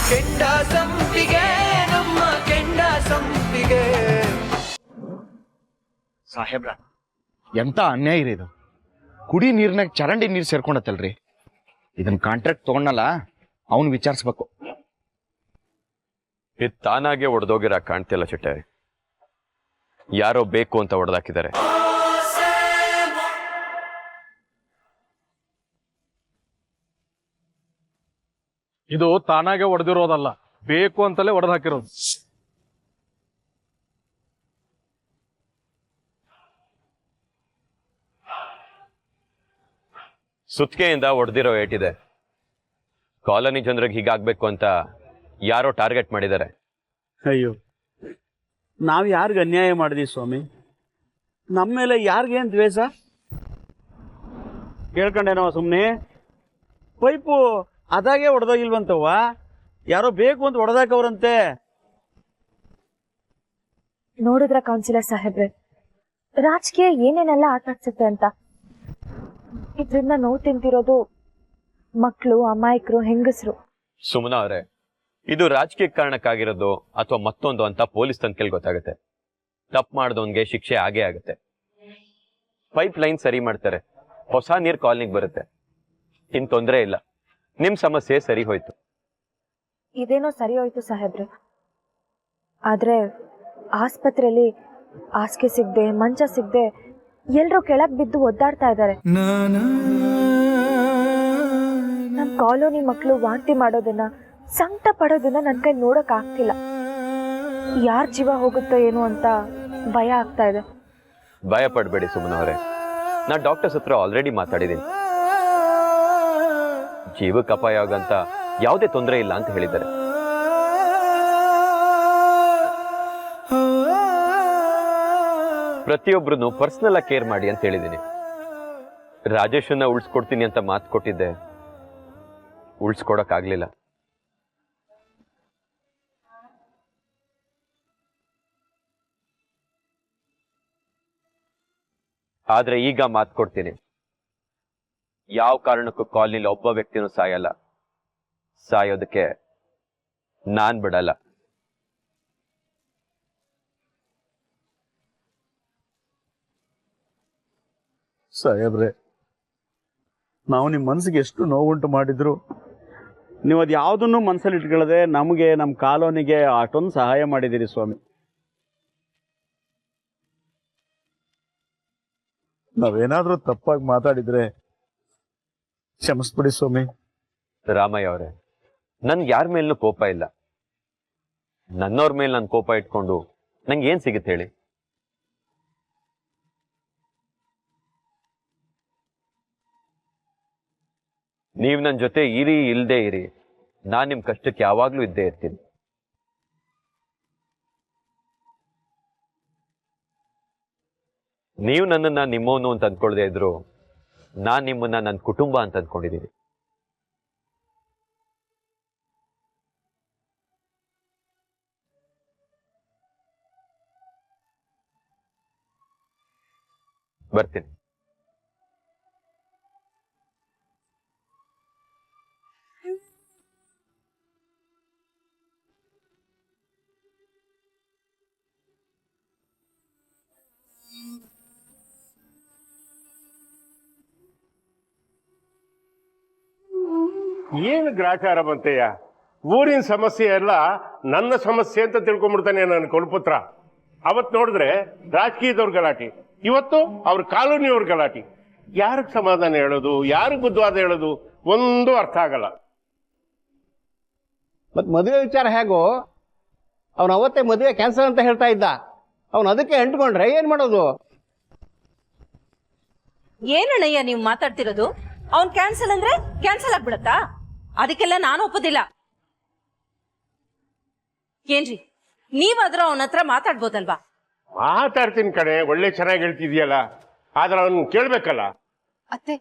ಕೆಂಡ ಸಂಪಿಗೆ ನಮ್ಮ ಕೆಂಡ ಸಂಪಿಗೆ. ಸಾಹೇಬ್ರ ಎಂತ ಅನ್ಯಾಯ ರೀ ಇದು. ಕುಡಿ ನೀರ್ನಾಗ ಚರಂಡಿ ನೀರ್ ಸೇರ್ಕೊಂಡತ್ತಲ್ರಿ. ಇದನ್ ಕಾಂಟ್ರಾಕ್ಟ್ ತಗೊಂಡಲ್ಲ ಅವನ್ ವಿಚಾರಿಸ್ಬೇಕು. ಇದು ತಾನಾಗೆ ಒಡೆದೋಗಿರ ಕಾಣ್ತಿಲ್ಲ ಚಿಟ್ಟೆ. ಯಾರೋ ಬೇಕು ಅಂತ ಹೊಡೆದಾಕಿದ್ದಾರೆ. ಇದು ತಾನಾಗೆ ಒಡೆದಿರೋದಲ್ಲ, ಬೇಕು ಅಂತಲೇ ಒಡೆದು ಹಾಕಿರೋದು. ಸುತ್ತಿಗೆಯಿಂದ ಒಡೆದಿರೋ ಏಟಿದೆ. ಕಾಲೋನಿ ಜನರಿಗೆ ಹೀಗಾಗ್ಬೇಕು ಅಂತ ಯಾರೋ ಟಾರ್ಗೆಟ್ ಮಾಡಿದ್ದಾರೆ. ಅಯ್ಯೋ, ನಾವು ಯಾರಿಗೆ ಅನ್ಯಾಯ ಮಾಡಿದ್ವಿ ಸ್ವಾಮಿ? ನಮ್ಮ ಮೇಲೆ ಯಾರಿಗೇನು ದ್ವೇಷ? ಕೇಳ್ಕೊಂಡೇನವ ಸುಮ್ಮನೆ? ಪೈಪು ಅದಾಗೆ ಹೊಡೆದೋಗಿಲ್ವಂತವ್ವ, ಯಾರೋ ಬೇಕು ಅಂತ ಹೊಡೆದಾಕವ್ರಂತೆ. ನೋಡಿದ್ರ ಕೌನ್ಸಿಲರ್ ಸಾಹೇಬ್ರೆ, ರಾಜಕೀಯ ಏನೇನೆಲ್ಲ ಆಟ ಆಡ್ಸುತ್ತೆ ಅಂತ. ಇದ್ರಿಂದ ನೋವು ತಿಂತಿರೋದು ಮಕ್ಕಳು, ಅಮಾಯಕರು, ಹೆಂಗಸರು. ಸುಮನಾ ಅವರೇ, ಇದು ರಾಜಕೀಯ ಕಾರಣಕ್ಕಾಗಿರೋದು ಅಥವಾ ಮತ್ತೊಂದು ಅಂತ ಪೊಲೀಸ್ ತನಿಖೆಯಲ್ಲಿ ಗೊತ್ತಾಗುತ್ತೆ. ತಪ್ಪು ಮಾಡಿದವನ್ಗೆ ಶಿಕ್ಷೆ ಆಗೇ ಆಗುತ್ತೆ. ಪೈಪ್ ಲೈನ್ ಸರಿ ಮಾಡ್ತಾರೆ, ಹೊಸ ನೀರು ಕಾಲನಿಗೆ ಬರುತ್ತೆ. ಇನ್ ತೊಂದರೆ ಇಲ್ಲ, ನಿಮ್ ಸಮಸ್ಯೆ ಸರಿ ಹೋಯ್ತು. ಇದೇನೋ ಸರಿ ಹೋಯ್ತು ಸಾಹೇಬ್ರೆ, ಆದ್ರೆ ಆಸ್ಪತ್ರೆಯಲ್ಲಿ ಹಾಸಿಗೆ ಸಿಗದೆ, ಮಂಚ ಸಿಗದೆ ಎಲ್ರೂ ಕೆಳಗ್ ಬಿದ್ದು ಒದ್ದಾಡ್ತಾ ಇದ್ದಾರೆ. ನಮ್ ಕಾಲೋನಿ ಮಕ್ಕಳು ವಾಂತಿ ಮಾಡೋದನ್ನ, ಸಂಕಟ ಪಡೋದನ್ನ ನನ್ ಕೈ ನೋಡಕ್ ಆಗ್ತಿಲ್ಲ. ಯಾರ್ ಜೀವ ಹೋಗುತ್ತೋ ಏನೋ ಅಂತ ಭಯ ಆಗ್ತಾ ಇದೆ. ಭಯ ಪಡ್ಬೇಡಿ ಸುಮನಾ ಅವರೇ, ನಾ ಡಾಕ್ಟರ್ಸ್ ಹತ್ರ ಆಲ್ರೆಡಿ ಮಾತಾಡಿದ್ದೀನಿ. ಜೀವಕ್ಕೆ ಅಪಾಯ ಆಗಂತ ಯಾವುದೇ ತೊಂದರೆ ಇಲ್ಲ ಅಂತ ಹೇಳಿದ್ದಾರೆ. ಪ್ರತಿಯೊಬ್ಬರನ್ನು ಪರ್ಸನಲ್ ಆಗಿ ಕೇರ್ ಮಾಡಿ ಅಂತ ಹೇಳಿದ್ದೀನಿ. ರಾಜೇಶನ್ನ ಉಳಿಸ್ಕೊಡ್ತೀನಿ ಅಂತ ಮಾತು ಕೊಟ್ಟಿದ್ದೆ, ಉಳಿಸ್ಕೊಡಕ್ಕಾಗ್ಲಿಲ್ಲ. ಆದ್ರೆ ಈಗ ಮಾತು ಕೊಡ್ತೀನಿ, ಯಾವ ಕಾರಣಕ್ಕೂ ಕಾಲನಿಲಿ ಒಬ್ಬ ವ್ಯಕ್ತಿನೂ ಸಾಯಲ್ಲ. ಸಾಯೋದಕ್ಕೆ ನಾನ್ ಬಿಡಲ್ಲ. ಸಾಹೇಬ್ರೆ, ನಾವು ನಿಮ್ಮ ಮನಸ್ಸಿಗೆ ಎಷ್ಟು ನೋವುಂಟು ಮಾಡಿದ್ರು ನೀವು ಅದು ಯಾವುದನ್ನು ಮನಸ್ಸಲ್ಲಿ ಇಟ್ಕೊಳ್ಳದೆ ನಮಗೆ, ನಮ್ಮ ಕಾಲೋನಿಗೆ ಅಷ್ಟೊಂದು ಸಹಾಯ ಮಾಡಿದ್ದೀರಿ ಸ್ವಾಮಿ. ನಾವೇನಾದ್ರೂ ತಪ್ಪಾಗಿ ಮಾತಾಡಿದ್ರೆ ಕ್ಷಮಿಸ್ಬಿಡಿ ಸ್ವಾಮಿ. ರಾಮಯ್ಯ ಅವರೇ, ನನ್ಗೆ ಯಾರ ಮೇಲೂ ಕೋಪ ಇಲ್ಲ. ನನ್ನವ್ರ ಮೇಲೆ ನನ್ ಕೋಪ ಇಟ್ಕೊಂಡು ನಂಗೆ ಏನ್ ಸಿಗುತ್ತೆ ಹೇಳಿ? ನೀವ್ ನನ್ ಜೊತೆ ಇರಿ ಇಲ್ದೇ ಇರಿ, ನಾನ್ ನಿಮ್ ಕಷ್ಟಕ್ಕೆ ಯಾವಾಗ್ಲೂ ಇದ್ದೇ ಇರ್ತೀನಿ. ನೀವು ನನ್ನನ್ನ ನಿಮ್ಮವನು ಅಂತ ಅಂದ್ಕೊಳ್ದೇ ಇದ್ರು, ನಾನ್ ನಿಮ್ಮನ್ನ ನನ್ನ ಕುಟುಂಬ ಅಂತ ಅಂದ್ಕೊಂಡಿದ್ದೀನಿ. ಬರ್ತೀನಿ. ಏನು ಗ್ರಾಚಾರ ಬಂತೆಯ? ಊರಿನ ಸಮಸ್ಯೆ ಎಲ್ಲ ನನ್ನ ಸಮಸ್ಯೆ ಅಂತ ತಿಳ್ಕೊಂಡ್ಬಿಡ್ತಾನೆ ನನ್ನ ಕೊಲ್ಪುತ್ರ. ಅವತ್ ನೋಡಿದ್ರೆ ರಾಜಕೀಯದವ್ರ ಗಲಾಟಿ, ಇವತ್ತು ಅವ್ರ ಕಾಲೋನಿಯವ್ರ ಗಲಾಟಿ. ಯಾರಿಗೆ ಸಮಾಧಾನ ಹೇಳೋದು, ಯಾರಿಗೆ ಬುದ್ಧವಾದ ಹೇಳೋದು, ಒಂದು ಅರ್ಥ ಆಗಲ್ಲ. ಮತ್ ಮದುವೆ ವಿಚಾರ ಹೇಗೋ? ಅವನು ಅವತ್ತೇ ಮದುವೆ ಕ್ಯಾನ್ಸಲ್ ಅಂತ ಹೇಳ್ತಾ ಇದ್ದ. ಅವನು ಅದಕ್ಕೆ ಅಂಟ್ಕೊಂಡ್ರೆ ಏನ್ ಮಾಡೋದು? ಏನಣ್ಣಯ್ಯ ನೀವು ಮಾತಾಡ್ತಿರೋದು? ಅವ್ನ್ ಕ್ಯಾನ್ಸಲ್ ಅಂದ್ರೆ ಕ್ಯಾನ್ಸಲ್ ಆಗ್ಬಿಡತ್ತಾ? ಅದಕ್ಕೆಲ್ಲ ನಾನು ಒಪ್ಪೋದಿಲ್ಲ. ಏನ್ರಿ, ನೀವಾದ್ರೂ ಅವನ ಹತ್ರ ಮಾತಾಡ್ಬೋದಲ್ವಾ? ಮಾತಾಡ್ತೀನಿ ಕಣೆ, ಒಳ್ಳೆ ಚೆನ್ನಾಗಿ ಹೇಳ್ತಿದ್ಯಲ್ಲ, ಆದ್ರೆ ಅವನ್ ಕೇಳ್ಬೇಕಲ್ಲ. ಅತ್ತೆ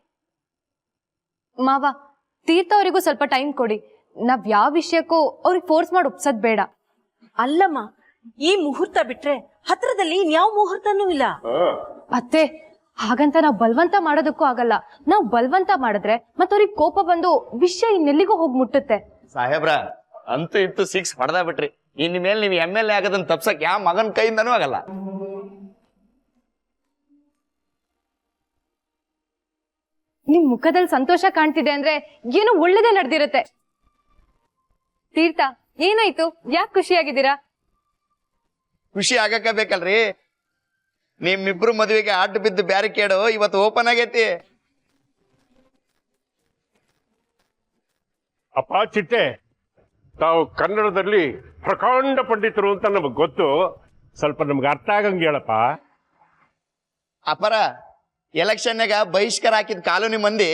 ಮಾವ, ತೀರ್ಥ ಅವರಿಗೂ ಸ್ವಲ್ಪ ಟೈಮ್ ಕೊಡಿ. ನಾವ್ ಯಾವ ವಿಷಯಕ್ಕೂ ಅವ್ರಿಗೆ ಫೋರ್ಸ್ ಮಾಡಿ ಒಪ್ಸದ್ ಬೇಡ. ಅಲ್ಲಮ್ಮ, ಈ ಮುಹೂರ್ತ ಬಿಟ್ರೆ ಹತ್ರದಲ್ಲಿ ಇನ್ಯಾವ ಮುಹೂರ್ತನೂ ಇಲ್ಲ. ಅತ್ತೆ, ಹಾಗಂತ ನಾವ್ ಬಲವಂತ ಮಾಡೋದಕ್ಕೂ ಆಗಲ್ಲ. ನಾವ್ ಬಲವಂತ ಮಾಡಿದ್ರೆ ಮತ್ತವ್ರಿಗೆ ಕೋಪ ಬಂದು ವಿಷಯ ಇನ್ನೆಲ್ಲಿಗೂ ಹೋಗಿ ಮುಟ್ಟುತ್ತೆ. ಸಾಹೇಬ್ರ, ಅಂತೂ ಇಂತೂ 6 ಹೊಡೆದ ಬಿಟ್ರಿ. ಇನ್ ಮೇಲೆ ನೀವು MLA ಆಗೋದನ್ನ ತಪ್ಸಕ್ ಯಾವ ಮಗನ ಕೈಯಿಂದನೂ ಆಗಲ್ಲ. ನಿಮ್ ಮುಖದಲ್ಲಿ ಸಂತೋಷ ಕಾಣ್ತಿದೆ ಅಂದ್ರೆ ಏನೋ ಒಳ್ಳೇದೇ ನಡೆದಿರುತ್ತೆ. ತೀರ್ಥ, ಏನಾಯ್ತು? ಯಾಕೆ ಖುಷಿಯಾಗಿದ್ದೀರಾ? ಖುಷಿ ಆಗಕ್ಕ ಬೇಕಲ್ರಿ. ನಿಮ್ಮಿಬ್ರು ಮದುವೆಗೆ ಅಡ್ಡ ಬಿದ್ದು ಬ್ಯಾರಿಕೇಡು ಇವತ್ತು ಓಪನ್ ಆಗೈತಿ. ಅಪ್ಪ ಚಿಟ್ಟೆ, ತಾವು ಕನ್ನಡದಲ್ಲಿ ಪ್ರಕಾಂಡ ಪಂಡಿತರು ಅಂತ ನಮಗ್ ಗೊತ್ತು. ಸ್ವಲ್ಪ ನಮ್ಗೆ ಅರ್ಥ ಆಗಂಗೆ ಹೇಳಪ್ಪ. ಅಪರ ಎಲೆಕ್ಷನ್ನಾಗ ಬಹಿಷ್ಕಾರ ಹಾಕಿದ ಕಾಲೋನಿ ಮಂದಿ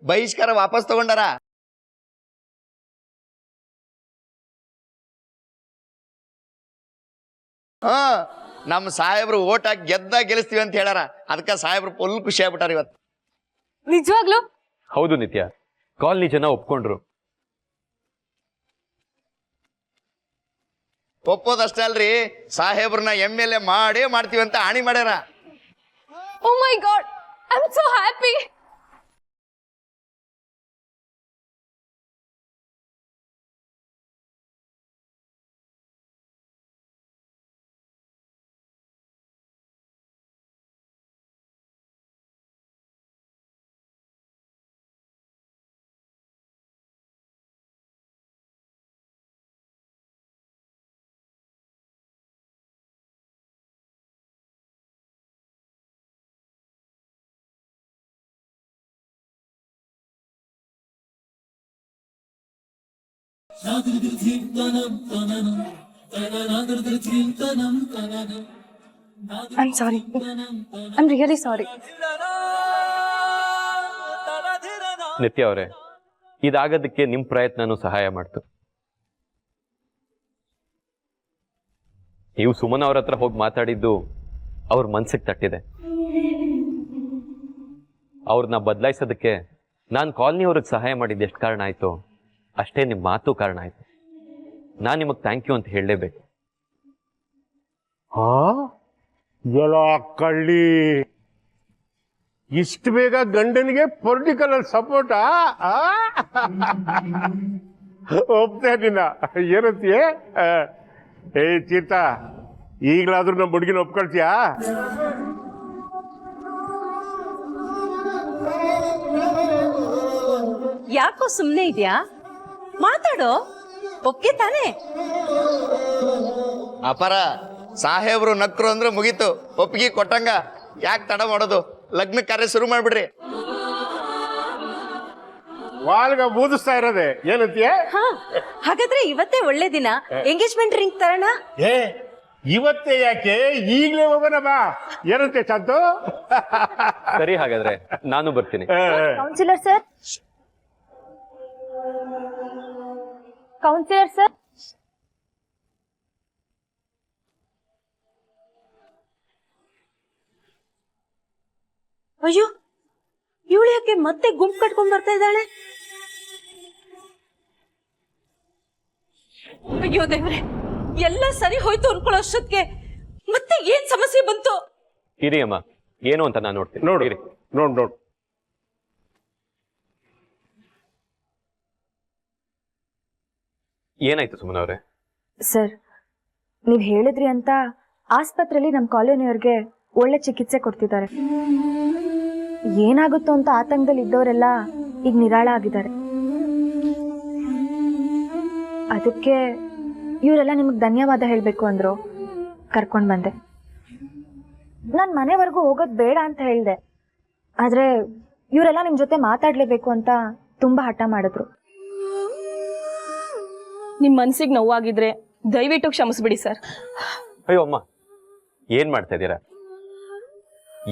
ಬಹಿಷ್ಕಾರ ವಾಪಸ್ ತಗೊಂಡಾರ. ನಮ್ಮ ಸಾಹೇಬ್ರು ಓಟ್ ಹಾಕಿ ಗೆಲ್ಲಿಸ್ತೀವಿ ಅಂತ ಹೇಳಾರ. ಅದಕ್ಕೆ ಸಾಹೇಬ್ರು ಫುಲ್ ಖುಷಿ ಆಗ್ಬಿಟ್ಟಾರ ಇವತ್ತು. ನಿಜವಾಗ್ಲು? ಹೌದು ನಿತ್ಯ, ಕಾಲನಿ ಜನ ಒಪ್ಕೊಂಡ್ರು. ಒಪ್ಪೋದಷ್ಟೇ ಅಲ್ರಿ, ಸಾಹೇಬ್ರನ್ನ MLA ಮಾಡ್ತೀವಿ ಅಂತ ಆಣಿ ಮಾಡ್ಯಾರ. Oh my god, I am so happy. I'm sorry. I'm really sorry. ನಿತ್ಯ ಅವರೇ, ಇದಾಗೋದಕ್ಕೆ ನಿಮ್ ಪ್ರಯತ್ನನೂ ಸಹಾಯ ಮಾಡ್ತು. ನೀವು ಸುಮನ್ ಅವ್ರ ಹತ್ರ ಹೋಗಿ ಮಾತಾಡಿದ್ದು ಅವ್ರ ಮನ್ಸಿಗೆ ತಟ್ಟಿದೆ. ಅವ್ರನ್ನ ಬದಲಾಯಿಸೋದಕ್ಕೆ ನಾನು ಕಾಲನಿ ಅವ್ರಿಗೆ ಸಹಾಯ ಮಾಡಿದ್ದು ಎಷ್ಟು ಕಾರಣ ಆಯ್ತು, ಅಷ್ಟೇ ನಿಮ್ಮ ಮಾತು ಕಾರಣ ಆಯ್ತು. ನಾನು ನಿಮಗೆ ಥ್ಯಾಂಕ್ ಯು ಅಂತ ಹೇಳಲೇಬೇಕು. ಎಲ್ಲ ಕಳ್ಳಿ, ಇಷ್ಟು ಬೇಗ ಗಂಡನಿಗೆ ಪೊಲಿಟಿಕಲ್ ಸಪೋರ್ಟಾ? ಒಪ್ತೇ ನಿನ್ನ ಏನಂತೀಯ? ಚೀತ, ಈಗಲಾದ್ರೂ ನಮ್ಮ ಹುಡುಗಿನ ಒಪ್ಕೊಳ್ತೀಯಾ? ಯಾಕೋ ಸುಮ್ಮನೆ ಇದೆಯಾ? ಮಾತಾಡೋ, ಒಪ್ಗೆ ತಾನೆ? ಅಪರ ಸಾಹೇಬ್ರು ನಕ್ರು ಅಂದ್ರೆ ಮುಗೀತು, ಒಪ್ಪಿಗೆ ಕೊಟ್ಟಂಗ. ಯಾಕೆ ತಡ ಮಾಡೋದು? ಲಗ್ನ ಕಾರ್ಯ ಶುರು ಮಾಡ್ಬಿಡ್ರಿ. ವಾಲ್ಗ ಬೂದಿಸ್ತಾ ಇರೋದೆ ಏನಂತೀಯ? ಹಾಗಾದ್ರೆ ಇವತ್ತೇ ಒಳ್ಳೆ ದಿನ, ಎಂಗೇಜ್ಮೆಂಟ್ ರಿಂಗ್ ತರೋಣ? ಇವತ್ತೇ ಯಾಕೆ, ಈಗಲೇ ಹೋಗೋಣ ಬಾ. ಏನಂತೆ ಶಾಂತು? ಸರಿ, ಹಾಗಾದ್ರೆ ನಾನು ಬರ್ತೀನಿ. ಕೌನ್ಸಿಲರ್ ಸರ್, ಕೌನ್ಸಿಲರ್ ಸರ್, ಅಯ್ಯೋ, ಇವಳು ಯಾಕೆ ಮತ್ತೆ ಗುಂಪು ಕಟ್ಕೊಂಡ್ ಬರ್ತಾ ಇದ್ದಾಳೆ? ಅಯ್ಯೋ ದೇವ್ರೆ, ಎಲ್ಲ ಸರಿ ಹೋಯ್ತು ಅನ್ಕೊಳ್ಳೋ ಅಷ್ಟೊತ್ತಿಗೆ ಮತ್ತೆ ಏನ್ ಸಮಸ್ಯೆ ಬಂತು? ಇರಿ ಅಮ್ಮ, ಏನು ಅಂತ ನಾನು ನೋಡ್ತೀನಿ. ನೋಡಿರಿ, ನೋಡು. ಏನಾಯ್ತು ಸುಮನ್ ಅವ್ರೆ? ಸರ್, ನೀವು ಹೇಳಿದ್ರಿ ಅಂತ ಆಸ್ಪತ್ರೆಯಲ್ಲಿ ನಮ್ಮ ಕಾಲೋನಿಯವ್ರಿಗೆ ಒಳ್ಳೆ ಚಿಕಿತ್ಸೆ ಕೊಡ್ತಿದ್ದಾರೆ. ಏನಾಗುತ್ತೋ ಅಂತ ಆತಂಕದಲ್ಲಿ ಇದ್ದವರೆಲ್ಲ ಈಗ ನಿರಾಳ ಆಗಿದ್ದಾರೆ. ಅದಕ್ಕೆ ಇವರೆಲ್ಲ ನಿಮಗೆ ಧನ್ಯವಾದ ಹೇಳಬೇಕು ಅಂದ್ರು, ಕರ್ಕೊಂಡು ಬಂದೆ. ನಾನು ಮನೆವರೆಗೂ ಹೋಗೋದು ಬೇಡ ಅಂತ ಹೇಳಿದೆ, ಆದರೆ ಇವರೆಲ್ಲ ನಿಮ್ಮ ಜೊತೆ ಮಾತಾಡಲೇಬೇಕು ಅಂತ ತುಂಬ ಹಠ ಮಾಡಿದ್ರು. ನಿಮ್ಮ ಮನಸ್ಸಿಗೆ ನೋವಾಗಿದ್ರೆ ದಯವಿಟ್ಟು ಕ್ಷಮಿಸ್ಬಿಡಿ ಸರ್. ಅಯ್ಯೋ ಅಮ್ಮ, ಏನ್ ಮಾಡ್ತಾ ಇದ್ದೀರಾ?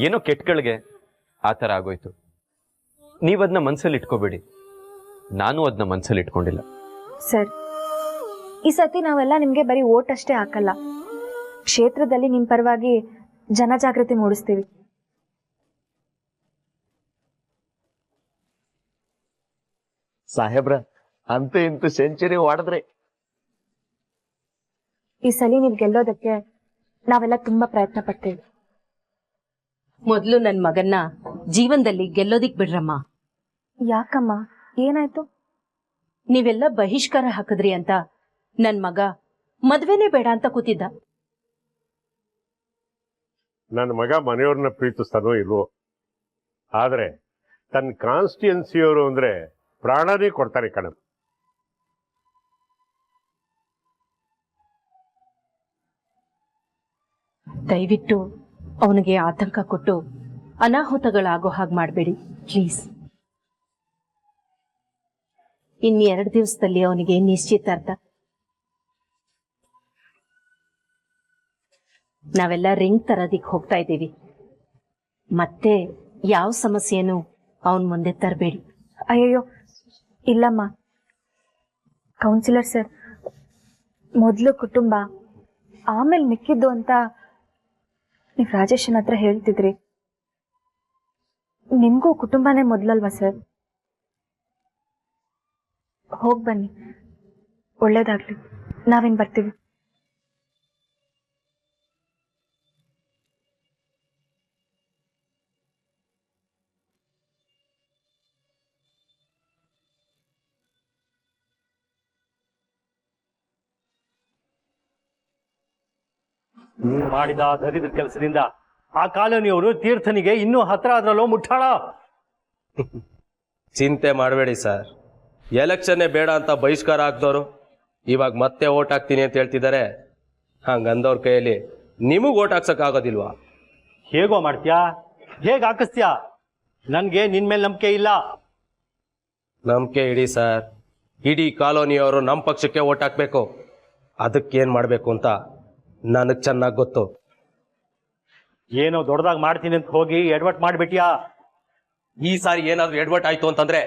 ಏನೋ ಕೆಟ್ಟಗಳಿಗೆ ಆ ಥರ ಆಗೋಯ್ತು. ನೀವದನ್ನ ಮನಸ್ಸಲ್ಲಿ ಇಟ್ಕೋಬೇಡಿ, ನಾನು ಅದನ್ನ ಮನಸ್ಸಲ್ಲಿ ಇಟ್ಕೊಂಡಿಲ್ಲ. ಸರ್, ಈ ಸತಿ ನಾವೆಲ್ಲ ನಿಮಗೆ ಬರೀ ಓಟ್ ಅಷ್ಟೇ ಹಾಕಲ್ಲ, ಕ್ಷೇತ್ರದಲ್ಲಿ ನಿಮ್ಮ ಪರವಾಗಿ ಜನಜಾಗೃತಿ ಮೂಡಿಸ್ತೀವಿ. ಸಾಹೇಬ್ರ ಅಂತೂ ಇಂತೂ ಸೆಂಚುರಿ ಹೊಡೆದ್ರಿ. ಈ ಸಲ ನೀವು ಗೆಲ್ಲೋದಕ್ಕೆ ನಾವೆಲ್ಲ ತುಂಬಾ ಪ್ರಯತ್ನ ಪಡ್ತೀವಿ. ಮೊದಲು ನನ್ನ ಮಗನ್ನ ಜೀವನದಲ್ಲಿ ಗೆಲ್ಲೋದಿಕ್ ಬಿಡ್ರಮ್ಮ. ಯಾಕಮ್ಮ, ಏನಾಯ್ತು? ನೀವೆಲ್ಲ ಬಹಿಷ್ಕಾರ ಹಾಕಿದ್ರಿ ಅಂತ ನನ್ ಮಗ ಮದ್ವೆನೇ ಬೇಡ ಅಂತ ಕೂತಿದ್ದ. ನನ್ನ ಮಗ ಮನೆಯವ್ರನ್ನ ಪ್ರೀತಿಸ್ತಾನೋ ಇಲ್ವೋ, ಆದ್ರೆ ತನ್ನ ಕಾನ್ಸ್ಟಿಟ್ಯೂನ್ಸಿಯವರು ಅಂದ್ರೆ ಪ್ರಾಣನೇ ಕೊಡ್ತಾರೆ ಕಣ. ದಯವಿಟ್ಟು ಅವನಿಗೆ ಆತಂಕ ಕೊಟ್ಟು ಅನಾಹುತಗಳಾಗೋ ಹಾಗೆ ಮಾಡಬೇಡಿ ಪ್ಲೀಸ್. ಇನ್ನು 2 ದಿವಸದಲ್ಲಿ ಅವನಿಗೆ ನಿಶ್ಚಿತಾರ್ಥ. ನಾವೆಲ್ಲ ರಿಂಗ್ ತರೋದಿಕ್ ಹೋಗ್ತಾ ಇದ್ದೀವಿ. ಮತ್ತೆ ಯಾವ ಸಮಸ್ಯೆನೂ ಅವನ್ ಮುಂದೆ ತರಬೇಡಿ. ಅಯ್ಯಯ್ಯೋ ಇಲ್ಲಮ್ಮ ಕೌನ್ಸಿಲರ್ ಸರ್, ಮೊದಲು ಕುಟುಂಬ ಆಮೇಲೆ ಮಿಕ್ಕಿದ್ದು ಅಂತ ನೀವು ರಾಜೇಶನ್ ಹತ್ರ ಹೇಳ್ತಿದ್ರಿ. ನಿಮಗೂ ಕುಟುಂಬನೇ ಮೊದಲಲ್ವಾ ಸರ್? ಹೋಗಿ ಬನ್ನಿ, ಒಳ್ಳೇದಾಗ್ಲಿ. ನಾವೇನು ಬರ್ತೀವಿ. ನೀವು ಮಾಡಿದ ದರಿದ್ರ ಕೆಲಸದಿಂದ ಆ ಕಾಲೋನಿಯವರು ತೀರ್ಥನಿಗೆ ಇನ್ನೂ ಹತ್ರ ಆದ್ರಲ್ಲೋ ಮುಟ್ಟಾಳ. ಚಿಂತೆ ಮಾಡಬೇಡಿ ಸರ್, ಎಲೆಕ್ಷನ್ನೇ ಬೇಡ ಅಂತ ಬಹಿಷ್ಕಾರ ಹಾಕ್ದವರು ಇವಾಗ ಮತ್ತೆ ಓಟ್ ಹಾಕ್ತೀನಿ ಅಂತ ಹೇಳ್ತಿದ್ದಾರೆ. ಹಂಗಂದವ್ರ ಕೈಯಲ್ಲಿ ನಿಮಗೆ ಓಟ್ ಹಾಕ್ಸಕ್ಕಾಗೋದಿಲ್ವಾ? ಹೇಗೋ ಮಾಡ್ತೀಯಾ? ಹೇಗೆ ಹಾಕಿಸ್ತೀಯಾ? ನನಗೆ ನಿನ್ನ ಮೇಲೆ ನಂಬಿಕೆ ಇಲ್ಲ. ನಂಬಿಕೆ ಇಡಿ ಸರ್, ಇಡೀ ಕಾಲೋನಿಯವರು ನಮ್ಮ ಪಕ್ಷಕ್ಕೆ ಓಟ್ ಹಾಕಬೇಕು. ಅದಕ್ಕೇನು ಮಾಡಬೇಕು ಅಂತ ನನಗೆ ಚೆನ್ನಾಗಿ ಗೊತ್ತು. ಏನೋ ದೊಡ್ಡದಾಗಿ ಮಾಡ್ತೀನಿ ಅಂತ ಹೋಗಿ ಎಡ್ವರ್ಟ್ ಮಾಡಿಬಿಟ್ಟಿಯಾ? ಈ ಸಾರಿ ಏನಾದರೂ ಎಡ್ವರ್ಟ್ ಆಯ್ತು ಅಂತಂದ್ರೆ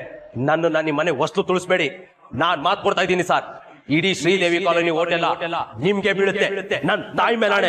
ನನ್ನ ನಿಮ್ಮ ಮನೆ ವಸ್ತು ತುಳಿಸ್ಬೇಡಿ. ನಾನು ಮಾತು ಕೊಡ್ತಾ ಇದ್ದೀನಿ ಸರ್, ಇಡೀ ಶ್ರೀದೇವಿ ಕಾಲೋನಿ ಓಟೆಲ್ಲ ನಿಮ್ಗೆ ಬೀಳುತ್ತೆ. ನನ್ನ ತಾಯಿ ಮೇಲೆ